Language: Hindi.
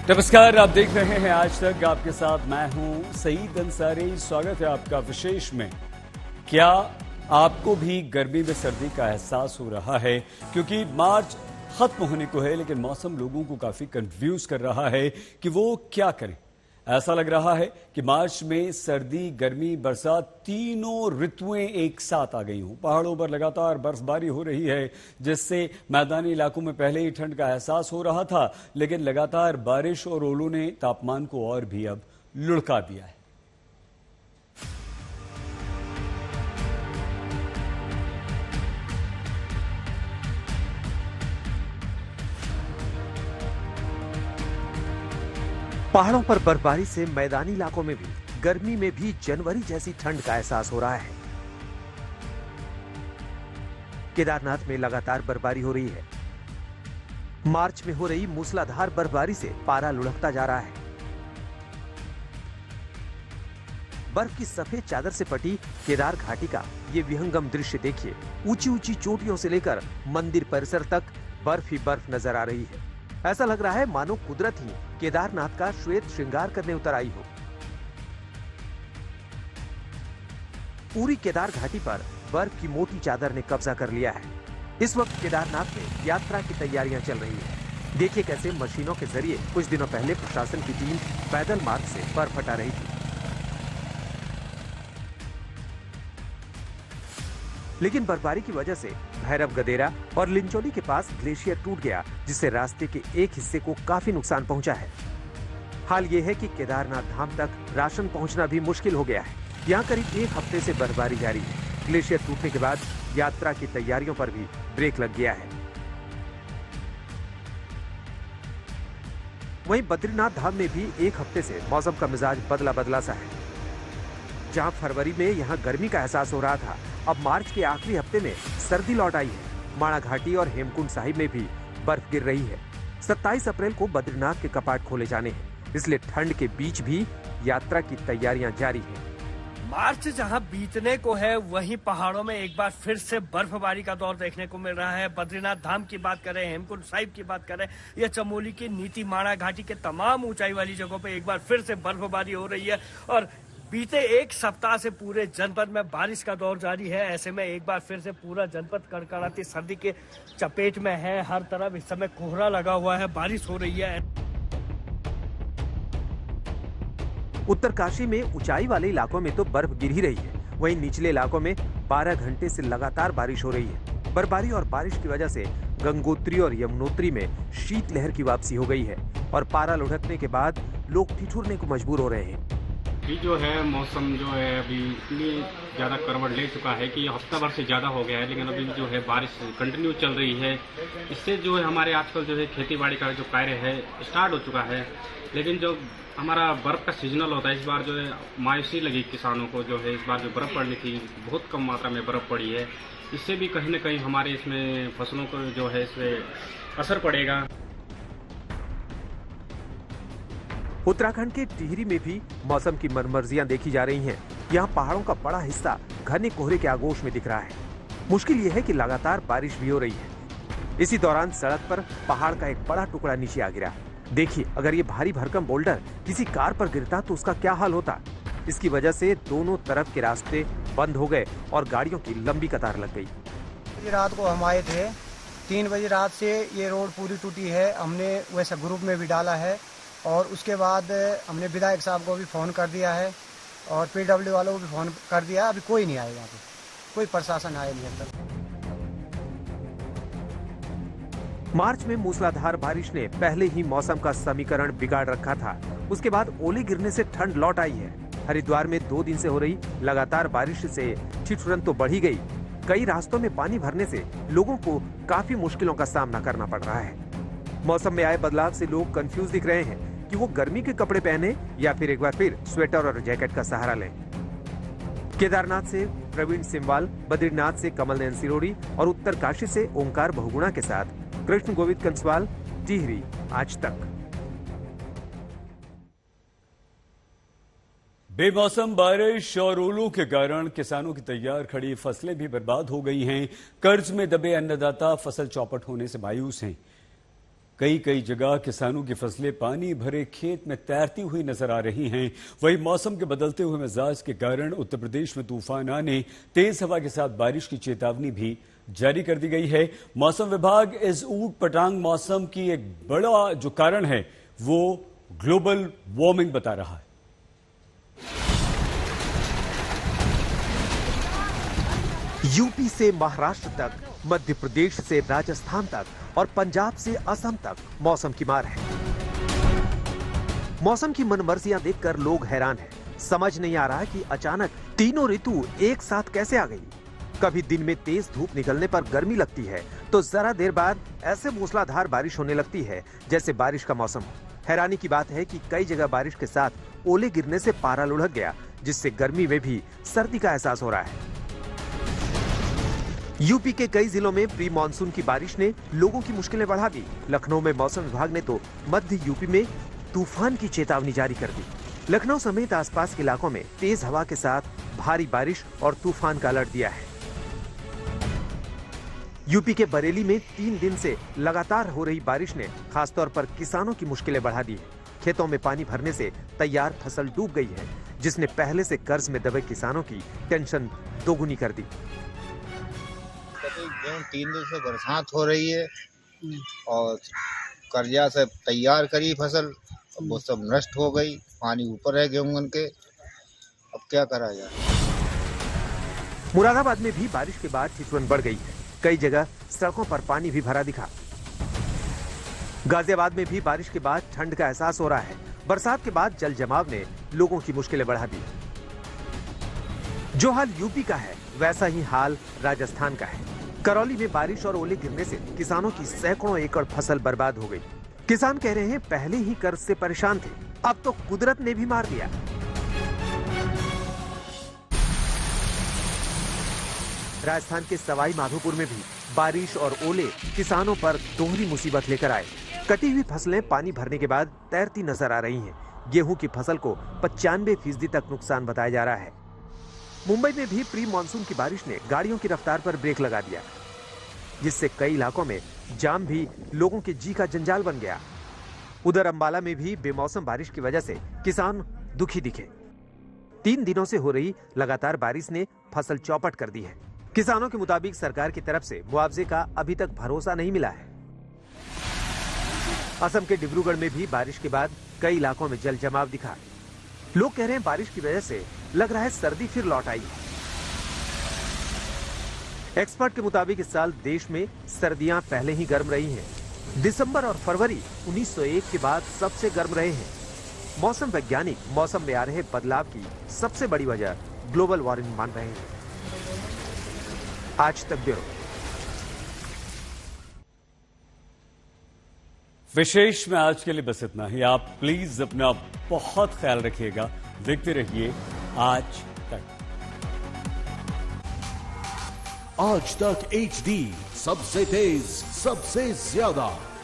नमस्कार, आप देख रहे हैं आज तक। आपके साथ मैं हूं सईद अंसारी। स्वागत है आपका विशेष में। क्या आपको भी गर्मी में सर्दी का एहसास हो रहा है? क्योंकि मार्च खत्म होने को है, लेकिन मौसम लोगों को काफी कंफ्यूज कर रहा है कि वो क्या करें। ऐसा लग रहा है कि मार्च में सर्दी, गर्मी, बरसात तीनों ऋतुएं एक साथ आ गई हूं। पहाड़ों पर लगातार बर्फबारी हो रही है, जिससे मैदानी इलाकों में पहले ही ठंड का एहसास हो रहा था, लेकिन लगातार बारिश और ओलों ने तापमान को और भी अब लुढ़का दिया है। पहाड़ों पर बर्फबारी से मैदानी इलाकों में भी गर्मी में भी जनवरी जैसी ठंड का एहसास हो रहा है। केदारनाथ में लगातार बर्फबारी हो रही है। मार्च में हो रही मूसलाधार बर्फबारी से पारा लुढ़कता जा रहा है। बर्फ की सफेद चादर से पटी केदार घाटी का ये विहंगम दृश्य देखिए। ऊंची ऊंची चोटियों से लेकर मंदिर परिसर तक बर्फ ही बर्फ नजर आ रही है। ऐसा लग रहा है मानो कुदरत ही केदारनाथ का श्वेत श्रृंगार करने उतर आई हो। पूरी केदार घाटी पर बर्फ की मोटी चादर ने कब्जा कर लिया है। इस वक्त केदारनाथ में यात्रा की तैयारियां चल रही है। देखिए कैसे मशीनों के जरिए कुछ दिनों पहले प्रशासन की टीम पैदल मार्ग से बर्फ हटा रही थी, लेकिन बर्फबारी की वजह से भैरव गदेरा और लिंचोली के पास ग्लेशियर टूट गया, जिससे रास्ते के एक हिस्से को काफी नुकसान पहुंचा है। हाल ये है कि केदारनाथ धाम तक राशन पहुंचना भी मुश्किल हो गया है। यहाँ करीब एक हफ्ते से बर्फबारी जारी है। ग्लेशियर टूटने के बाद यात्रा की तैयारियों पर भी ब्रेक लग गया है। वहीं बद्रीनाथ धाम में भी एक हफ्ते से मौसम का मिजाज बदला बदला सा है। जहां फरवरी में यहां गर्मी का एहसास हो रहा था, अब मार्च के आखिरी हफ्ते में सर्दी लौट आई है। माणा घाटी और हेमकुंड साहिब में भी बर्फ गिर रही है। 27 अप्रैल को बद्रीनाथ के कपाट खोले जाने हैं, इसलिए ठंड के बीच भी यात्रा की तैयारियां जारी हैं। मार्च जहां बीतने को है, वहीं पहाड़ों में एक बार फिर से बर्फबारी का दौर देखने को मिल रहा है। बद्रीनाथ धाम की बात करें, हेमकुंड साहिब की बात करें या चमोली की नीति माणा घाटी के तमाम ऊंचाई वाली जगहों पर एक बार फिर से बर्फबारी हो रही है। और बीते एक सप्ताह से पूरे जनपद में बारिश का दौर जारी है। ऐसे में एक बार फिर से पूरा जनपद कड़कड़ाती सर्दी के चपेट में है। हर तरफ इस समय कोहरा लगा हुआ है, बारिश हो रही है। उत्तरकाशी में ऊंचाई वाले इलाकों में तो बर्फ गिर ही रही है, वहीं निचले इलाकों में 12 घंटे से लगातार बारिश हो रही है। बर्फबारी और बारिश की वजह से गंगोत्री और यमुनोत्री में शीतलहर की वापसी हो गई है और पारा लुढ़कने के बाद लोग ठिठुरने को मजबूर हो रहे हैं। अभी जो है मौसम जो है अभी इतनी ज़्यादा करवट ले चुका है कि हफ्ता भर से ज़्यादा हो गया है, लेकिन अभी जो है बारिश कंटिन्यू चल रही है। इससे जो है हमारे आजकल जो है खेती बाड़ी का जो कार्य है स्टार्ट हो चुका है, लेकिन जो हमारा बर्फ़ का सीजनल होता है, इस बार जो है मायूसी लगी किसानों को। जो है इस बार जो बर्फ़ पड़नी थी, बहुत कम मात्रा में बर्फ़ पड़ी है। इससे भी कहीं न कहीं हमारे इसमें फसलों को जो है इससे असर पड़ेगा। उत्तराखंड के टिहरी में भी मौसम की मनमर्जियां देखी जा रही हैं। यहाँ पहाड़ों का बड़ा हिस्सा घने कोहरे के आगोश में दिख रहा है। मुश्किल ये है कि लगातार बारिश भी हो रही है। इसी दौरान सड़क पर पहाड़ का एक बड़ा टुकड़ा नीचे आ गिरा। देखिए, अगर ये भारी भरकम बोल्डर किसी कार पर गिरता तो उसका क्या हाल होता। इसकी वजह से दोनों तरफ के रास्ते बंद हो गए और गाड़ियों की लंबी कतार लग गई। रात को हम आए थे, 3 बजे रात से ये रोड पूरी टूटी है। हमने वैसा ग्रुप में भी डाला है और उसके बाद हमने विधायक साहब को भी फ़ोन कर दिया है और पीडब्ल्यू वालों को भी फ़ोन कर दिया है। अभी कोई नहीं आया, यहाँ पे कोई प्रशासन आया नहीं अब तक। मार्च में मूसलाधार बारिश ने पहले ही मौसम का समीकरण बिगाड़ रखा था। उसके बाद ओले गिरने से ठंड लौट आई है। हरिद्वार में 2 दिन से हो रही लगातार बारिश से ठिठुरन तो बढ़ी गई। कई रास्तों में पानी भरने से लोगों को काफी मुश्किलों का सामना करना पड़ रहा है। मौसम में आए बदलाव से लोग कंफ्यूज दिख रहे हैं कि वो गर्मी के कपड़े पहने या फिर एक बार फिर स्वेटर और जैकेट का सहारा लें। केदारनाथ से प्रवीण सिमवाल, बद्रीनाथ से कमल नयन सिरोड़ी और उत्तरकाशी से ओंकार बहुगुणा के साथ कृष्ण गोविंद कंसवाल, टिहरी, आज तक। बेमौसम बारिश और ओलों के कारण किसानों की तैयार खड़ी फसलें भी बर्बाद हो गई हैं। कर्ज में दबे अन्नदाता फसल चौपट होने से मायूस हैं। कई कई जगह किसानों की फसलें पानी भरे खेत में तैरती हुई नजर आ रही हैं। वहीं मौसम के बदलते हुए मिजाज के कारण उत्तर प्रदेश में तूफान आने, तेज हवा के साथ बारिश की चेतावनी भी जारी कर दी गई है। मौसम विभाग इस ऊट पटांग मौसम की एक बड़ा जो कारण है वो ग्लोबल वार्मिंग बता रहा है। यूपी से महाराष्ट्र तक, मध्य प्रदेश से राजस्थान तक और पंजाब से असम तक मौसम की मार है। मौसम की मनमर्जियां देखकर लोग हैरान हैं। समझ नहीं आ रहा कि अचानक तीनों ऋतु एक साथ कैसे आ गई। कभी दिन में तेज धूप निकलने पर गर्मी लगती है तो जरा देर बाद ऐसे मूसलाधार बारिश होने लगती है जैसे बारिश का मौसम हो। हैरानी की बात है कि कई जगह बारिश के साथ ओले गिरने से पारा लुढ़क गया, जिससे गर्मी में भी सर्दी का एहसास हो रहा है। यूपी के कई जिलों में प्री मानसून की बारिश ने लोगों की मुश्किलें बढ़ा दी। लखनऊ में मौसम विभाग ने तो मध्य यूपी में तूफान की चेतावनी जारी कर दी। लखनऊ समेत आसपास के इलाकों में तेज हवा के साथ भारी बारिश और तूफान का अलर्ट दिया है। यूपी के बरेली में 3 दिन से लगातार हो रही बारिश ने खासतौर पर किसानों की मुश्किलें बढ़ा दी है। खेतों में पानी भरने से तैयार फसल डूब गई है, जिसने पहले से कर्ज में दबे किसानों की टेंशन दोगुनी कर दी। 3 दिन से बरसात हो रही है और कर्जा से तैयार करी फसल, वो सब नष्ट हो गई। पानी ऊपर है गेहूं के, अब क्या करा जाए। मुरादाबाद में भी बारिश के बाद ठिठुरन बढ़ गई है। कई जगह सड़कों पर पानी भी भरा दिखा। गाजियाबाद में भी बारिश के बाद ठंड का एहसास हो रहा है। बरसात के बाद जल जमाव ने लोगों की मुश्किलें बढ़ा दी। जो हाल यूपी का है वैसा ही हाल राजस्थान का है। करौली में बारिश और ओले गिरने से किसानों की सैकड़ों एकड़ फसल बर्बाद हो गई। किसान कह रहे हैं पहले ही कर्ज से परेशान थे, अब तो कुदरत ने भी मार दिया। राजस्थान के सवाई माधोपुर में भी बारिश और ओले किसानों पर दोहरी मुसीबत लेकर आए। कटी हुई फसलें पानी भरने के बाद तैरती नजर आ रही हैं। गेहूं की फसल को 95% तक नुकसान बताया जा रहा है। मुंबई में भी प्री मानसून की बारिश ने गाड़ियों की रफ्तार पर ब्रेक लगा दिया, जिससे कई इलाकों में जाम भी लोगों के जी का जंजाल बन गया। उधर अंबाला में भी बेमौसम बारिश की वजह से किसान दुखी दिखे। 3 दिनों से हो रही लगातार बारिश ने फसल चौपट कर दी है। किसानों के मुताबिक सरकार की तरफ से मुआवजे का अभी तक भरोसा नहीं मिला है। असम के डिब्रूगढ़ में भी बारिश के बाद कई इलाकों में जल जमाव दिखा। लोग कह रहे हैं बारिश की वजह से लग रहा है सर्दी फिर लौट आई है। एक्सपर्ट के मुताबिक इस साल देश में सर्दियां पहले ही गर्म रही हैं। दिसंबर और फरवरी 1901 के बाद सबसे गर्म रहे हैं। मौसम वैज्ञानिक मौसम में आ रहे बदलाव की सबसे बड़ी वजह ग्लोबल वार्मिंग मान रहे हैं। आज तक ब्यूरो। विशेष में आज के लिए बस इतना ही। आप प्लीज अपना बहुत ख्याल रखिएगा। देखते रहिए आज तक। आज तक HD, सबसे तेज, सबसे ज्यादा।